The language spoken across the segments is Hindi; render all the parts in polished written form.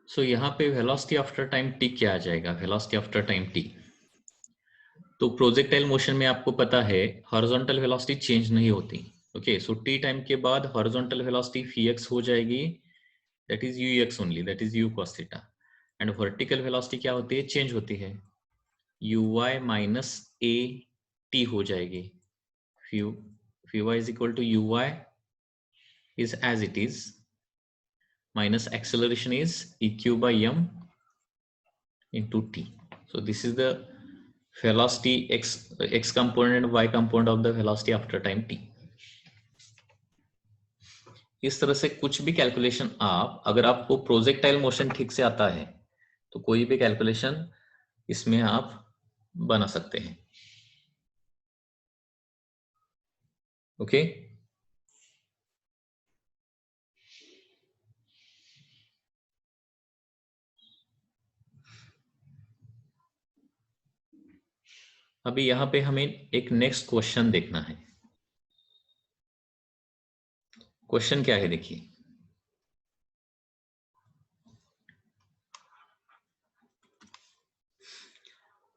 सो यहाँ पे वेलोसिटी आफ्टर टाइम टी क्या आ जाएगा? वेलोसिटी आफ्टर टाइम टी, तो प्रोजेक्टाइल मोशन में आपको पता है हॉरिजॉन्टल वेलोसिटी चेंज नहीं होती। ओके, सो टी टाइम के बाद हॉरिजॉन्टल वेलोसिटी फी एक्स हो जाएगी, that is u x only, that is u cos theta. And vertical velocity क्या होती है? चेंज होती है, u y minus a t हो जाएगी। V y is equal to u y is as it is minus acceleration is eq by m into t. So this is the velocity x component and y component of the velocity after time t. इस तरह से कुछ भी कैलकुलेशन आप, अगर आपको प्रोजेक्टाइल मोशन ठीक से आता है तो कोई भी कैलकुलेशन इसमें आप बना सकते हैं। ओके, अभी यहां पे हमें एक नेक्स्ट क्वेश्चन देखना है। क्वेश्चन क्या है देखिए,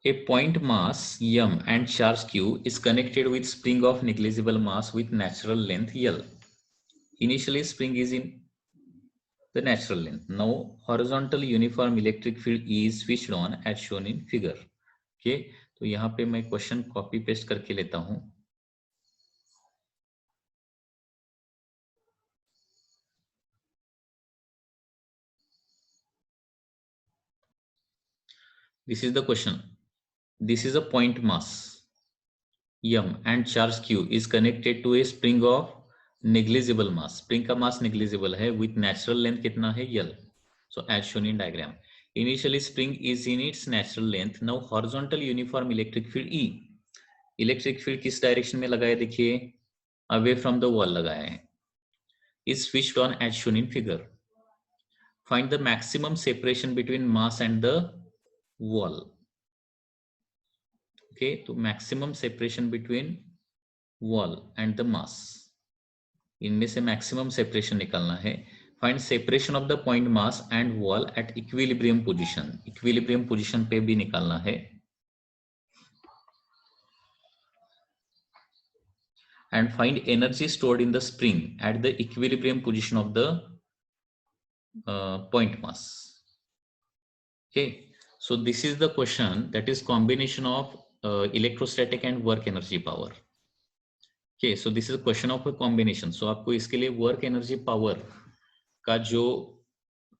a point mass m and charge q is connected with spring of negligible mass with natural length L. Initially spring is in the natural length. Now horizontal uniform electric field is switched on as shown in figure. Okay, तो यहाँ पे मैं क्वेश्चन कॉपी पेस्ट करके लेता हूँ। This is the question. This is a point mass m and charge q is connected to a spring of negligible mass. Spring का mass negligible है with natural length कितना है? L. So as shown in diagram. Initially spring is in its natural length. Now horizontal uniform electric field E. Electric field किस डायरेक्शन में लगाया? देखिए away from the wall लगाया है. Is switched on as shown in figure. Find the maximum separation between mass and the wall. Okay, तो maximum separation between wall and the mass. इनमें से मैक्सिमम सेपरेशन निकालना है। Find separation of the point mass and wall at equilibrium position. Equilibrium position पे भी निकालना है। And find energy stored in the spring at the equilibrium position of the point mass. Okay, so this is the question, that is combination of electrostatic and work energy power. Okay, so this is question of combination. So आपको इसके लिए वर्क एनर्जी पावर का जो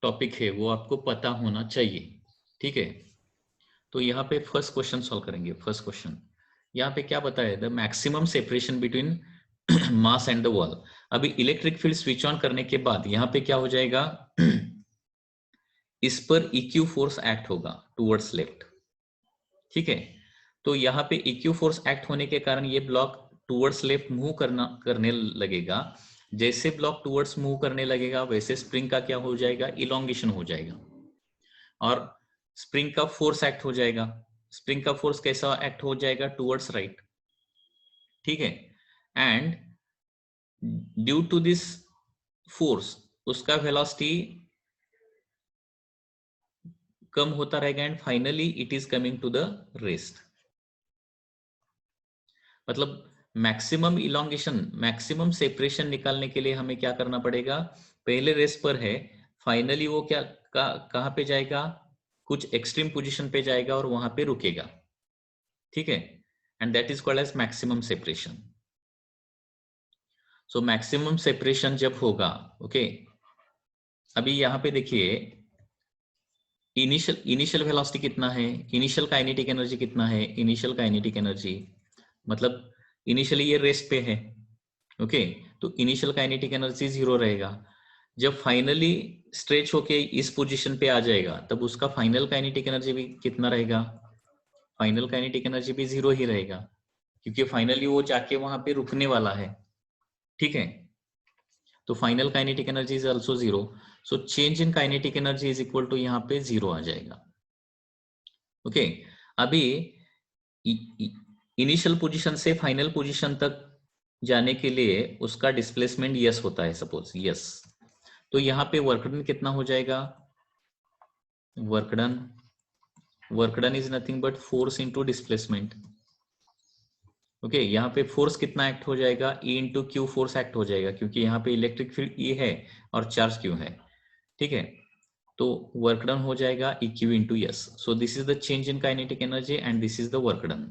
टॉपिक है वो आपको पता होना चाहिए। ठीक है, तो यहाँ पे फर्स्ट क्वेश्चन सॉल्व करेंगे। फर्स्ट क्वेश्चन यहाँ पे क्या बताया? The maximum separation between mass and the wall. अभी इलेक्ट्रिक फील्ड स्विच ऑन करने के बाद यहाँ पे क्या हो जाएगा? इस पर इक्यू फोर्स एक्ट होगा टूवर्ड्स लेफ्ट। ठीक है, तो यहाँ पे इक्यू फोर्स एक्ट होने के कारण ये ब्लॉक टूवर्ड्स लेफ्ट मूव करने लगेगा। जैसे ब्लॉक टूवर्ड्स मूव करने लगेगा वैसे स्प्रिंग का क्या हो जाएगा? इलोंगेशन हो जाएगा और स्प्रिंग का फोर्स एक्ट हो जाएगा। स्प्रिंग का फोर्स कैसा एक्ट हो जाएगा? Towards right. ठीक है, and due to this force उसका वेलोसिटी कम होता रहेगा and finally it is coming to the rest. मतलब मैक्सिमम इलोंगेशन, मैक्सिमम सेपरेशन निकालने के लिए हमें क्या करना पड़ेगा? पहले रेस्ट पर है, फाइनली वो क्या कहां पे जाएगा? कुछ एक्सट्रीम पोजीशन पे जाएगा और वहां पे रुकेगा। ठीक है, and that is called as maximum separation. So maximum separation जब होगा, ओके, अभी यहां पे देखिए इनिशियल वेलोसिटी कितना है? इनिशियल काइनेटिक एनर्जी कितना है? इनिशियल काइनेटिक एनर्जी मतलब इनिशियली ये रेस्ट पे है। ओके, तो इनिशियल काइनेटिक एनर्जी 0 रहेगा। जब फाइनली स्ट्रेच होके इस पोजीशन पे आ जाएगा तब उसका फाइनल काइनेटिक एनर्जी भी कितना रहेगा? फाइनल काइनेटिक एनर्जी भी 0 ही रहेगा क्योंकि फाइनली वो जाके वहां पे रुकने वाला है। ठीक है, तो final kinetic energy is also 0। So change in kinetic energy is equal to यहाँ पे 0 आ जाएगा। ओके, अभी इनिशियल पोजीशन से फाइनल पोजीशन तक जाने के लिए उसका डिस्प्लेसमेंट यस होता है, सपोज यस, तो यहाँ पे वर्क डन कितना हो जाएगा? Work done is nothing but force into displacement. Okay, यहाँ पे फोर्स कितना एक्ट हो जाएगा, E into Q force act हो जाएगा, क्योंकि यहाँ पे इलेक्ट्रिक फील्ड E है और चार्ज Q है। ठीक है, तो वर्क डन हो जाएगा EQ into S. So this is the change in kinetic energy and this is the work done.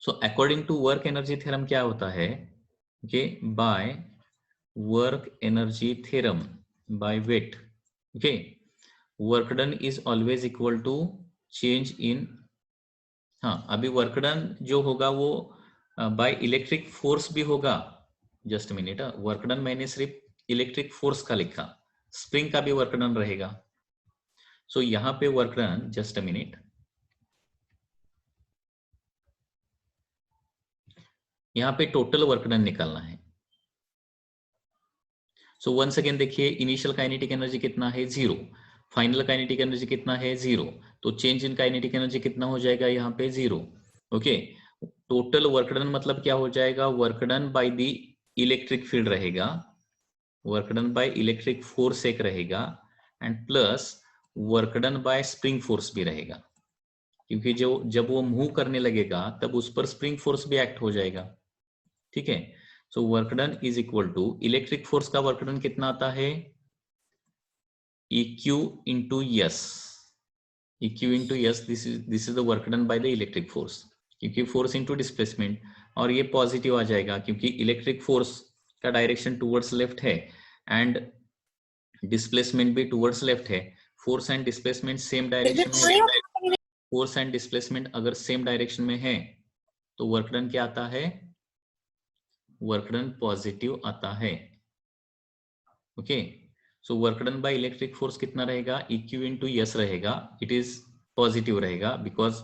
So according to work energy theorem क्या होता है, okay, by work energy theorem by wait, okay, work done is always equal to change in, हाँ अभी वर्क डन जो होगा वो बाय इलेक्ट्रिक फोर्स भी होगा। जस्ट मिनट, वर्क डन मैंने सिर्फ इलेक्ट्रिक फोर्स का लिखा, स्प्रिंग का भी वर्क डन रहेगा। सो यहाँ पे work done, just a minute, यहाँ पे टोटल वर्क डन निकालना है। सो वंस अगेन देखिए, इनिशियल काइनेटिक एनर्जी कितना है, 0, फाइनल काइनेटिक एनर्जी कितना है, 0, तो चेंज इन काइनेटिक एनर्जी कितना हो जाएगा यहाँ पे, 0। ओके, टोटल वर्क डन मतलब क्या हो जाएगा, work done by the electric field रहेगा, work done by electric force एक रहेगा, and plus work done by spring force भी रहेगा, क्योंकि जो जब वो मूव करने लगेगा तब उस पर स्प्रिंग फोर्स भी एक्ट हो जाएगा। ठीक है, so work done is equal to electric force का वर्क डन कितना आता है, EQ into S, EQ into S, this is the work done by the electric force, क्योंकि फोर्स इंटू डिस्प्लेसमेंट, और ये पॉजिटिव आ जाएगा क्योंकि इलेक्ट्रिक फोर्स का डायरेक्शन टुवर्ड्स लेफ्ट है एंड डिस्प्लेसमेंट भी टुवर्ड्स लेफ्ट है। Force and displacement same direction में, फोर्स एंड डिस्प्लेसमेंट अगर सेम डायरेक्शन में है तो वर्क डन क्या आता है, वर्क डन पॉजिटिव आता है। Okay, so work done by electric force कितना रहेगा, EQ इंटू यस रहेगा, इट इज पॉजिटिव रहेगा बिकॉज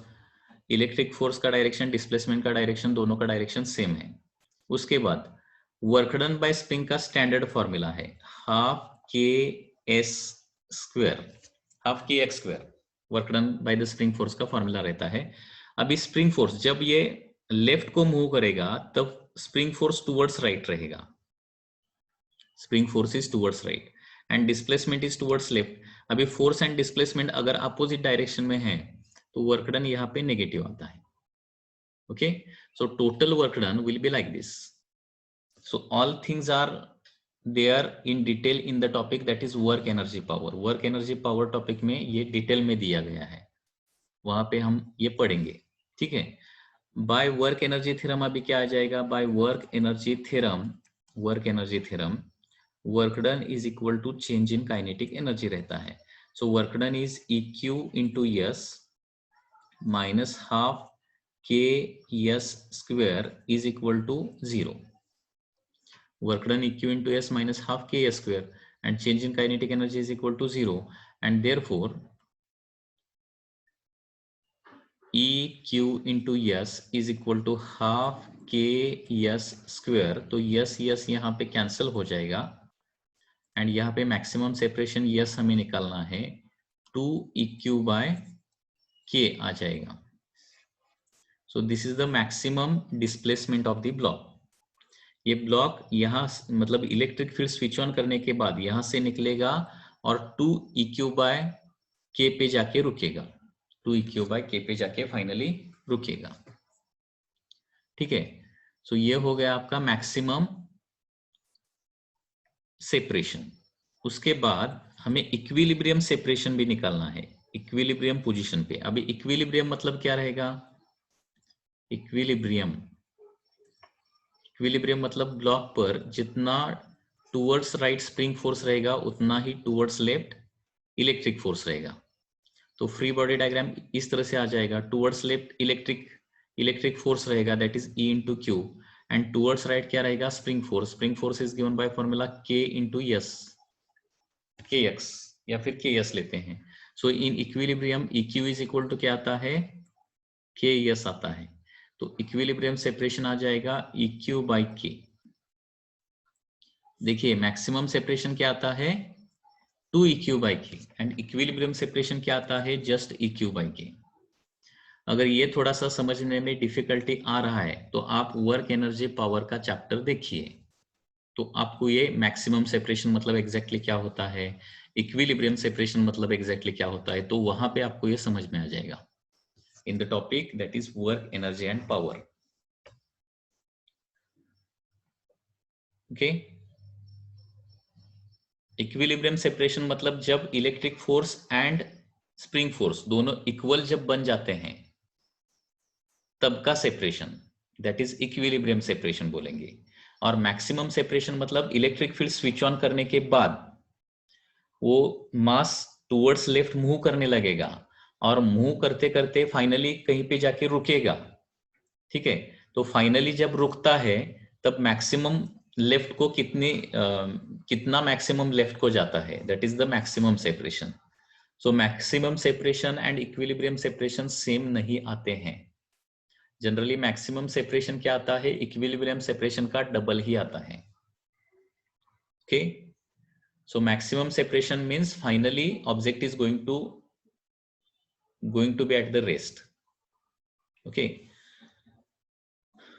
इलेक्ट्रिक फोर्स का डायरेक्शन, डिस्प्लेसमेंट का डायरेक्शन, दोनों का डायरेक्शन सेम है। उसके बाद वर्क डन बाय स्प्रिंग का स्टैंडर्ड फॉर्मूला है हाफ के S square, half K X square, work done by the spring force का फॉर्मूला रहता है। अभी स्प्रिंग फोर्स जब ये लेफ्ट को मूव करेगा तब स्प्रिंग फोर्स टुवर्ड्स राइट रहेगा, spring force is towards right and displacement is towards left. अभी फोर्स एंड डिस्प्लेसमेंट अगर अपोजिट डायरेक्शन में है तो वर्क डन यहाँ पे नेगेटिव आता है। Okay, so total work done will be like this. So all things are there in detail in the topic that is work energy power. Work energy power topic में ये डिटेल में दिया गया है, वहां पे हम ये पढ़ेंगे। ठीक है, बाय वर्क एनर्जी थ्योरम अभी क्या आ जाएगा, by work energy theorem, work energy theorem work done is equal to change in kinetic energy रहता है। So work done is EQ into S minus half K S square is equal to 0। Work done EQ into S minus half K S square and change in kinetic energy is equal to 0, and therefore EQ into S is equal to half K S square। तो यस यस यहाँ पे कैंसिल हो जाएगा एंड यहाँ पे मैक्सिमम सेपरेशन यस हमें निकालना है, 2EQ by K आ जाएगा। सो this is the maximum displacement of the block. ये ब्लॉक यहाँ मतलब इलेक्ट्रिक फील्ड स्विच ऑन करने के बाद यहां से निकलेगा और 2EQ by K पे जाके रुकेगा, 2EQ by K पे जाके फाइनली रुकेगा। ठीक है, सो ये हो गया आपका मैक्सिमम सेपरेशन। उसके बाद हमें इक्विलिब्रियम सेपरेशन भी निकालना है, इक्विलिब्रियम पोजीशन पे। अभी इक्विलिब्रियम मतलब क्या रहेगा, इक्विलिब्रियम, इक्विलिब्रियम मतलब ब्लॉक पर जितना टुवर्ड्स राइट स्प्रिंग फोर्स रहेगा उतना ही टुवर्ड्स लेफ्ट इलेक्ट्रिक फोर्स रहेगा। तो फ्री बॉडी डायग्राम इस तरह से आ जाएगा, टुवर्ड्स लेफ्ट इलेक्ट्रिक फोर्स रहेगा that is E into Q, and towards right क्या रहेगा, spring force is given by formula K into S, KX या फिर KS लेते हैं। So in equilibrium EQ is equal to क्या आता है, KS आता है। तो इक्विलिब्रियम सेपरेशन आ जाएगा EQ बाई K। देखिए मैक्सिमम सेपरेशन क्या आता है, 2EQ by K, and equilibrium separation क्या आता है, जस्ट EQ बाई K। अगर ये थोड़ा सा समझने में डिफिकल्टी आ रहा है तो आप वर्क एनर्जी पावर का चैप्टर देखिए, तो आपको ये मैक्सिमम सेपरेशन मतलब एग्जैक्टली क्या होता है, इक्विलिब्रियम सेपरेशन मतलब एग्जैक्टली क्या होता है, तो वहां पे आपको ये समझ में आ जाएगा इन the topic that is work, energy and power. Okay, equilibrium separation मतलब जब electric force and spring force दोनों इक्वल जब बन जाते हैं तब का separation, that is equilibrium separation बोलेंगे। और मैक्सिमम सेपरेशन मतलब इलेक्ट्रिक फील्ड स्विच ऑन करने के बाद वो मास टुवर्ड्स लेफ्ट मूव करने लगेगा और मूव करते करते फाइनली कहीं पे जाके रुकेगा। ठीक है, तो फाइनली जब रुकता है तब मैक्सिमम लेफ्ट को कितना मैक्सिमम लेफ्ट को जाता है, that is the maximum separation. So maximum separation and equilibrium separation same नहीं आते हैं। जनरली मैक्सिमम सेपरेशन क्या आता है, इक्विलिब्रियम सेपरेशन का डबल ही आता है। Okay, so maximum separation means finally object is going to be at the rest. Okay,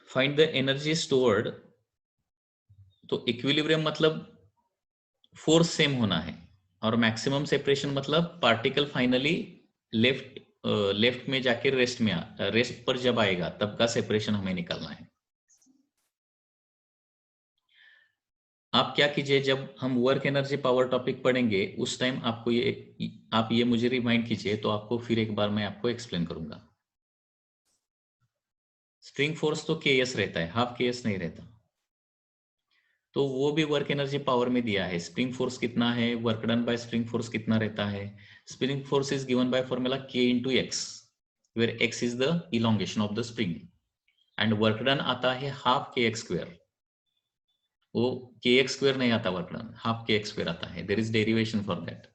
find the energy stored, तो इक्विलिब्रियम मतलब फोर्स सेम होना है और मैक्सिमम सेपरेशन मतलब पार्टिकल फाइनली लेफ्ट में जाके रेस्ट पर जब आएगा तब का सेपरेशन हमें निकालना है। आप क्या कीजिए, जब हम वर्क एनर्जी पावर टॉपिक पढ़ेंगे उस टाइम आपको आप ये मुझे रिमाइंड कीजिए, तो आपको फिर एक बार मैं आपको एक्सप्लेन करूंगा। स्प्रिंग फोर्स तो केएस रहता है, हाफ केएस नहीं रहता, तो वो भी वर्क एनर्जी पावर में दिया है। स्प्रिंग फोर्स कितना है, work done by spring force कितना रहता है। Spring force is given by formula K into X, where X is the elongation of the spring and work done आता है हाफ के एक्स स्क्वायर। वो के एक्स स्क्वायर नहीं आता, work done half K X square आता है। There is derivation for that,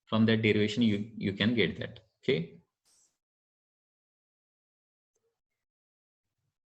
from that derivation you can get that. Okay,